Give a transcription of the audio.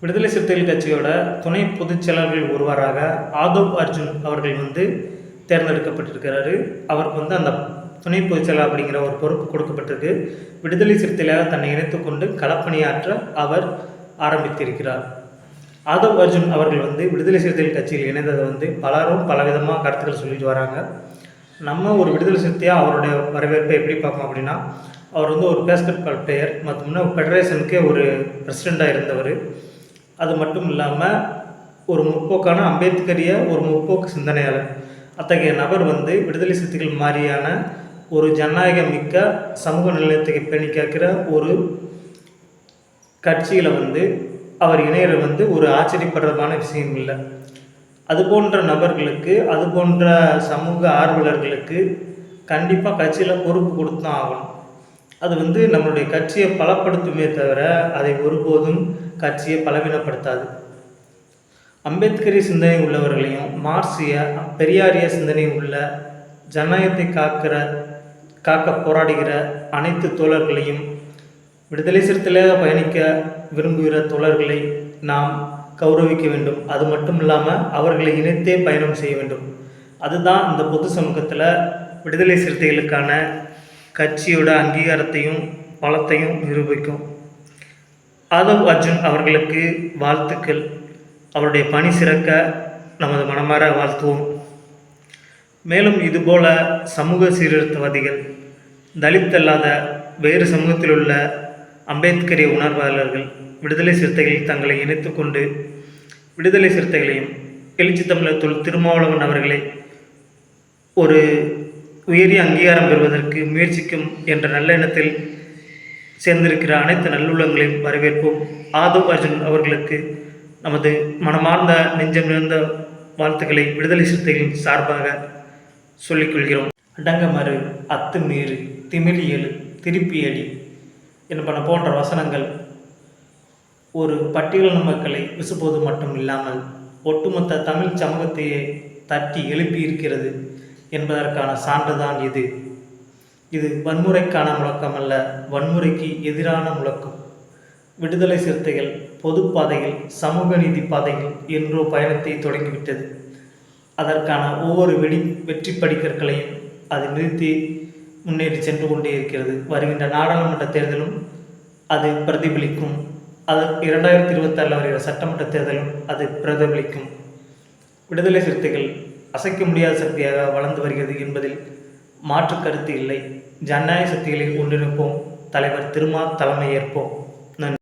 விடுதலை சிறுத்தைகள் கட்சியோட துணை பொதுச் செயலாளர்கள் ஒருவராக ஆதவ் அர்ஜுன் அவர்கள் தேர்ந்தெடுக்கப்பட்டிருக்கிறாரு. அவருக்கு அந்த துணை பொதுச் செயலாளர் அப்படிங்கிற ஒரு பொறுப்பு கொடுக்கப்பட்டிருக்கு. விடுதலை சிறுத்தைகளாக தன்னை இணைத்து கொண்டு களப்பணியாற்ற அவர் ஆரம்பித்திருக்கிறார். ஆதவ் அர்ஜுன் அவர்கள் விடுதலை சிறுத்தைகள் கட்சியில் இணைந்ததை பலரும் பலவிதமாக கருத்துக்கள் சொல்லிட்டு வராங்க. நம்ம ஒரு விடுதலை சிறுத்தையாக அவருடைய வரவேற்பை எப்படி பார்ப்போம் அப்படின்னா, அவர் ஒரு பேஸ்கெட் பால் பிளேயர் மற்றும் ஃபெடரேஷனுக்கே ஒரு பிரசிடெண்ட்டாக இருந்தவர். அது மட்டும் இல்லாமல் ஒரு முற்போக்கான அம்பேத்கரிய ஒரு முற்போக்கு சிந்தனையாளர். அத்தகைய நபர் விடுதலை சிறுத்தைகள் மாதிரியான ஒரு ஜனநாயக மிக்க சமூக நிலையத்தை பேணி காக்கிற ஒரு கட்சியில் அவர் இணையர் ஒரு ஆச்சரியப்படுறதான விஷயம் இல்லை. அது போன்ற நபர்களுக்கு, அது போன்ற சமூக ஆர்வலர்களுக்கு கண்டிப்பாக கட்சியில் பொறுப்பு கொடுத்து தான் ஆகணும். அது நம்மளுடைய கட்சியை பலப்படுத்துமே தவிர அதை ஒருபோதும் கட்சியை பலவீனப்படுத்தாது. அம்பேத்கரிய சிந்தனை உள்ளவர்களையும் மார்க்சிய பெரியாரிய சிந்தனை உள்ள ஜனநாயகத்தை காக்க போராடுகிற அனைத்து தோழர்களையும், விடுதலை சிறுத்தைகளாக பயணிக்க விரும்புகிற தோழர்களை நாம் கௌரவிக்க வேண்டும். அது மட்டும் இல்லாமல் அவர்களை இணைத்தே பயணம் செய்ய வேண்டும். அதுதான் இந்த பொது சமூகத்தில் விடுதலை சிறுத்தைகளுக்கான கட்சியோட அங்கீகாரத்தையும் பலத்தையும் நிரூபிக்கும். ஆதவ் அர்ஜுன் அவர்களுக்கு வாழ்த்துக்கள். அவருடைய பணி சிறக்க நமது மனமாற வாழ்த்துவோம். மேலும் இதுபோல சமூக சீர்திருத்தவாதிகள், தலித் அல்லாத வேறு சமூகத்தில் உள்ள அம்பேத்கரிய உணர்வாளர்கள் விடுதலை சிறுத்தைகளில் தங்களை இணைத்து கொண்டு விடுதலை சிறுத்தைகளையும் எழுச்சி தமிழர் திருமாவளவன் அவர்களை ஒரு உயரிய அங்கீகாரம் பெறுவதற்கு முயற்சிக்கும் என்ற நல்ல எண்ணத்தில் சேர்ந்திருக்கிற அனைத்து நல்லுள்ளங்களையும் வரவேற்போம். ஆதவ் அர்ஜுன் அவர்களுக்கு நமது மனமார்ந்த நெஞ்சம் நிறைந்த வாழ்த்துக்களை விடுதலை சிறுத்தைகளின் சார்பாக சொல்லிக்கொள்கிறோம். அடங்கமறு, அத்துமீறு, திமிழி எழு, திருப்பி அடி என்பன போன்ற வசனங்கள் ஒரு பட்டியலின மக்களை விசுப்போது மட்டும் இல்லாமல் ஒட்டுமொத்த தமிழ் சமூகத்தையே தட்டி எழுப்பி இருக்கிறது என்பதற்கான சான்றுதான் இது. இது வன்முறைக்கான முழக்கம் அல்ல, வன்முறைக்கு எதிரான முழக்கம். விடுதலை சிறுத்தைகள் பொது பாதையில், சமூக நீதி பாதையில் என்றோ பயணத்தை தொடங்கிவிட்டது. அதற்கான ஒவ்வொரு வெற்றி படிக்கற்களையும் அது நிறுத்தி முன்னேறி சென்று கொண்டே இருக்கிறது. வருகின்ற நாடாளுமன்ற தேர்தலும் அது பிரதிபலிக்கும். அது 2026 வருகிற சட்டமன்ற தேர்தலும் அது பிரதிபலிக்கும். விடுதலை சிறுத்தைகள் அசைக்க முடியாத சக்தியாக வளர்ந்து வருகிறது என்பதில் மாற்று கருத்து இல்லை. ஜனநாயக சக்திகளை ஒன்றிணைப்போம். தலைவர் திருமா தலைமை ஏற்போம்.